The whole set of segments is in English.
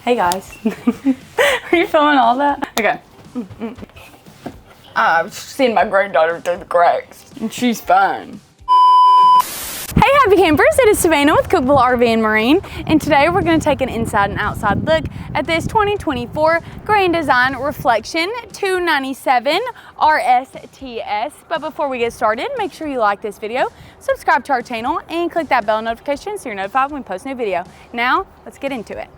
Hey guys. Are you filming all that? Okay. I've seen my granddaughter through the cracks, and she's fine. Hey happy campers, it is Savannah with Cookeville RV and Marine, and today we're going to take an inside and outside look at this 2024 Grand Design Reflection 297 RSTS. But before we get started, make sure you like this video, subscribe to our channel, and click that bell notification so you're notified when we post a new video. Now, let's get into it.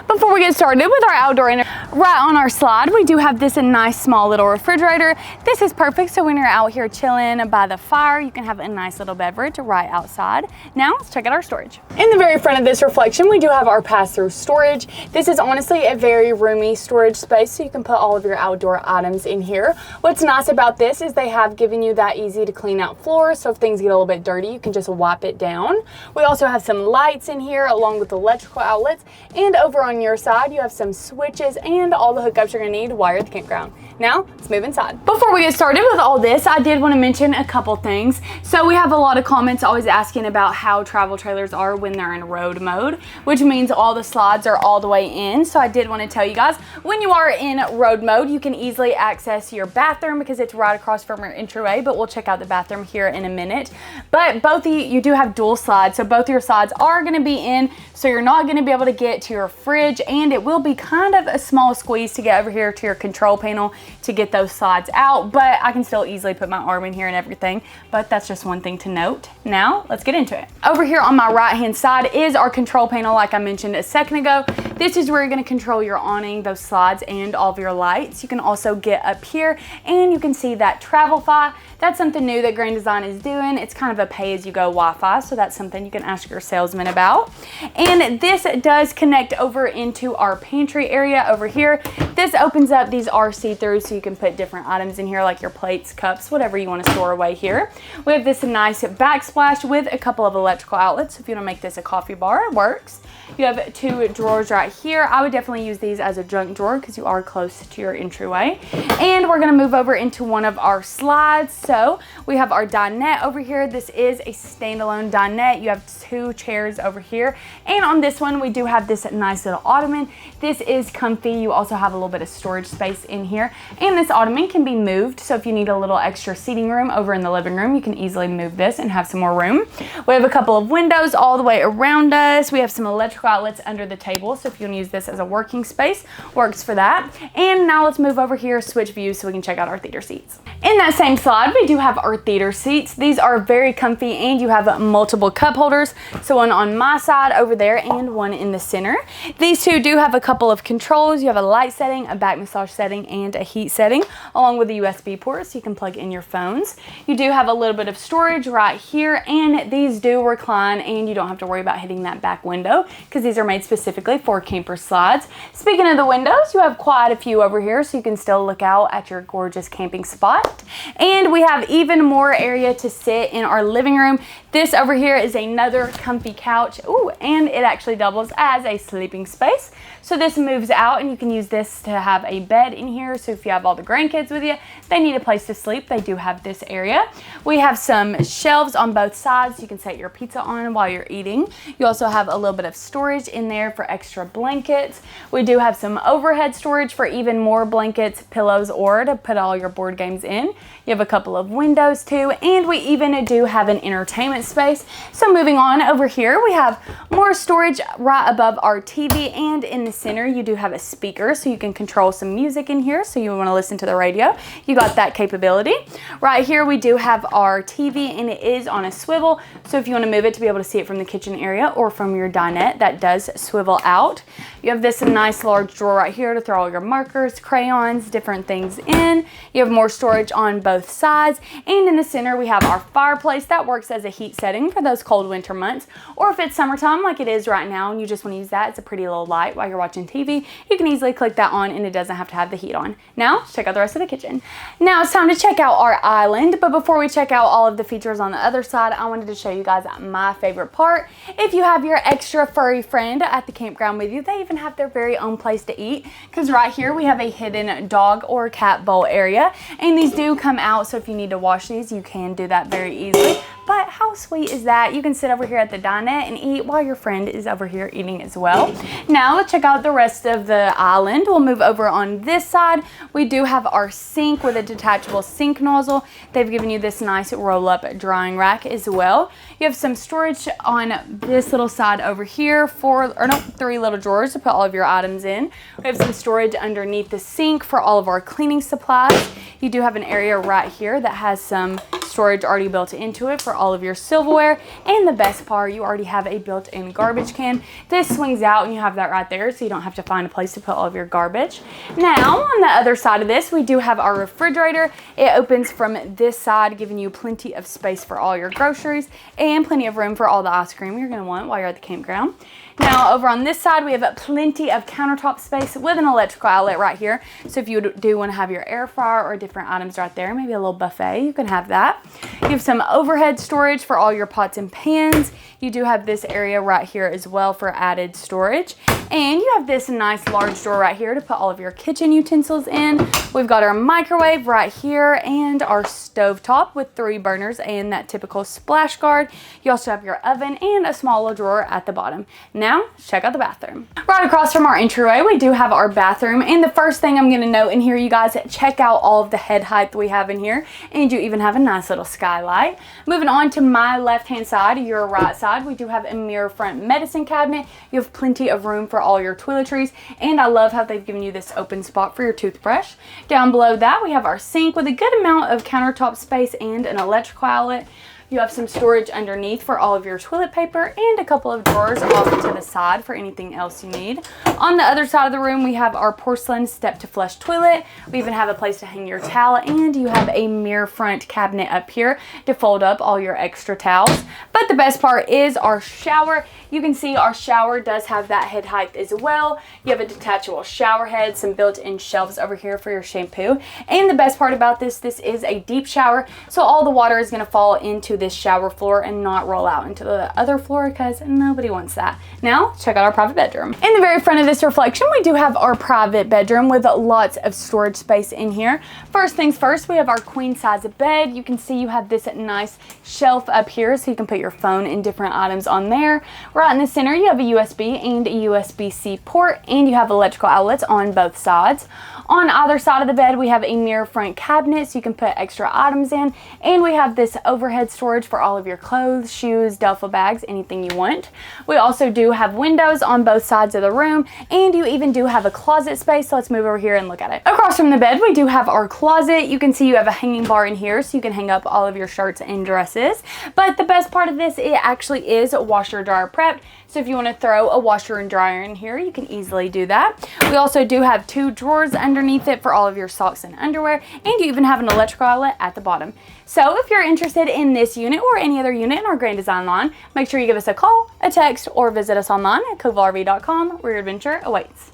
Before we get started with our outdoor right on our slide, we do have this nice small little refrigerator. This is perfect so when you're out here chilling by the fire, you can have a nice little beverage right outside. Now let's check out our storage. In the very front of this Reflection, we do have our pass-through storage. This is honestly a very roomy storage space, so you can put all of your outdoor items in here. What's nice about this is they have given you that easy to clean out floor, so if things get a little bit dirty, you can just wipe it down. We also have some lights in here along with electrical outlets, and over on your side you have some switches and all the hookups you're going to need while you're at the campground. Now let's move inside. Before we get started with all this, I did want to mention a couple things. So we have a lot of comments always asking about how travel trailers are when they're in road mode, which means all the slides are all the way in. So I did want to tell you guys, when you are in road mode, you can easily access your bathroom because it's right across from your entryway, but we'll check out the bathroom here in a minute. But both of you do have dual slides, so both your slides are going to be in, so you're not going to be able to get to your fridge, and it will be kind of a small squeeze to get over here to your control panel to get those slides out, but I can still easily put my arm in here and everything, but that's just one thing to note. Now let's get into it. Over here on my right hand side is our control panel, like I mentioned a second ago. This is where you're going to control your awning, those slides, and all of your lights. You can also get up here and you can see that Travelfi. That's something new that Grand Design is doing. It's kind of a pay-as-you-go Wi-Fi, so that's something you can ask your salesman about. And this does connect over into our pantry area over here. This opens up, these are see-through, so you can put different items in here like your plates, cups, whatever you want to store away here. We have this nice backsplash with a couple of electrical outlets. So if you want to make this a coffee bar, it works. You have two drawers right here. I would definitely use these as a junk drawer because you are close to your entryway. And we're going to move over into one of our slides. So we have our dinette over here. This is a standalone dinette. You have two chairs over here. And on this one, we do have this nice little ottoman. This is comfy. You also have a little bit of storage space in here. And this ottoman can be moved. So if you need a little extra seating room over in the living room, you can easily move this and have some more room. We have a couple of windows all the way around us. We have some electrical outlets under the table. So if you want to use this as a working space, works for that. And now let's move over here, switch views so we can check out our theater seats. In that same slide, we do have our theater seats. These are very comfy and you have multiple cup holders. So one on my side over there and one in the center. These two do have a couple of controls. You have a light setting, a back massage setting, and a heat setting, along with a USB port so you can plug in your phones. You do have a little bit of storage right here, and these do recline and you don't have to worry about hitting that back window because these are made specifically for camper slides. Speaking of the windows, you have quite a few over here so you can still look out at your gorgeous camping spot. And we have even more area to sit in our living room. This over here is another comfy couch. Ooh, and it actually doubles as a sleeping space. So this moves out and you can use this to have a bed in here. So if you have all the grandkids with you, they need a place to sleep, they do have this area. We have some shelves on both sides you can set your pizza on while you're eating. You also have a little bit of storage in there for extra blankets. We do have some overhead storage for even more blankets, pillows, or to put all your board games in. You have a couple of windows too, and we even do have an entertainment space. So moving on over here, we have more storage right above our TV, and in the center you do have a speaker so you can control some music in here. So you want to listen to the radio, you got that capability. Right here we do have our TV, and it is on a swivel, so if you want to move it to be able to see it from the kitchen area or from your dinette, that does swivel out. You have this nice large drawer right here to throw all your markers, crayons, different things in. You have more storage on both sides, and in the center we have our fireplace that works as a heat setting for those cold winter months, or if it's summertime like it is right now and you just want to use that, it's a pretty little light while you're watching TV, you can easily click that on and it doesn't have to have the heat on. Now let's check out the rest of the kitchen. Now it's time to check out our island, but before we check out all of the features on the other side, I wanted to show you guys my favorite part. If you have your extra furry friend at the campground with you, they even have their very own place to eat, because right here we have a hidden dog or cat bowl area, and these do come out, so if you need to wash these, you can do that very easily. But how sweet is that? You can sit over here at the dinette and eat while your friend is over here eating as well. Now let's check out the rest of the island. We'll move over on this side. We do have our sink with a detachable sink nozzle. They've given you this nice roll-up drying rack as well. You have some storage on this little side over here, 3 little drawers to put all of your items in. We have some storage underneath the sink for all of our cleaning supplies. You do have an area right here that has some storage already built into it for all of your silverware. And the best part, you already have a built-in garbage can. This swings out and you have that right there, so you don't have to find a place to put all of your garbage. Now on the other side of this, we do have our refrigerator. It opens from this side, giving you plenty of space for all your groceries and plenty of room for all the ice cream you're going to want while you're at the campground. Now over on this side, we have plenty of countertop space with an electrical outlet right here. So if you do want to have your air fryer or different items right there, maybe a little buffet, you can have that. You have some overhead storage for all your pots and pans. You do have this area right here as well for added storage. And you have this nice large drawer right here to put all of your kitchen utensils in. We've got our microwave right here and our stovetop with 3 burners and that typical splash guard. You also have your oven and a small little drawer at the bottom. Now, check out the bathroom. Right across from our entryway, we do have our bathroom. And the first thing I'm going to note in here, you guys, check out all of the head height we have in here. And you even have a nice little skylight. Moving on to my left-hand side, your right side, we do have a mirror front medicine cabinet. You have plenty of room for all your toiletries. And I love how they've given you this open spot for your toothbrush. Down below that, we have our sink with a good amount of countertop space and an electrical outlet. You have some storage underneath for all of your toilet paper and a couple of drawers off to the side for anything else you need. On the other side of the room, we have our porcelain step to flush toilet. We even have a place to hang your towel, and you have a mirror front cabinet up here to fold up all your extra towels. But the best part is our shower. You can see our shower does have that head height as well. You have a detachable shower head, some built-in shelves over here for your shampoo. And the best part about this is a deep shower, so all the water is going to fall into this shower floor and not roll out into the other floor, because nobody wants that. Now, check out our private bedroom. In the very front of this reflection, we do have our private bedroom with lots of storage space in here. First things first, we have our queen size bed. You can see you have this nice shelf up here, so you can put your phone and different items on there. Right in the center, you have a USB and a USB-C port, and you have electrical outlets on both sides. On either side of the bed, we have a mirror front cabinet, so you can put extra items in, and we have this overhead storage for all of your clothes, shoes, duffel bags, anything you want. We also do have windows on both sides of the room, and you even do have a closet space, so let's move over here and look at it. Across from the bed, we do have our closet. You can see you have a hanging bar in here, so you can hang up all of your shirts and dresses. But the best part of this, it actually is washer dryer prepped. So if you want to throw a washer and dryer in here, you can easily do that. We also do have 2 drawers underneath it for all of your socks and underwear, and you even have an electrical outlet at the bottom. So if you're interested in this unit or any other unit in our Grand Design line, make sure you give us a call, a text, or visit us online at cookevilleRV.com, where your adventure awaits.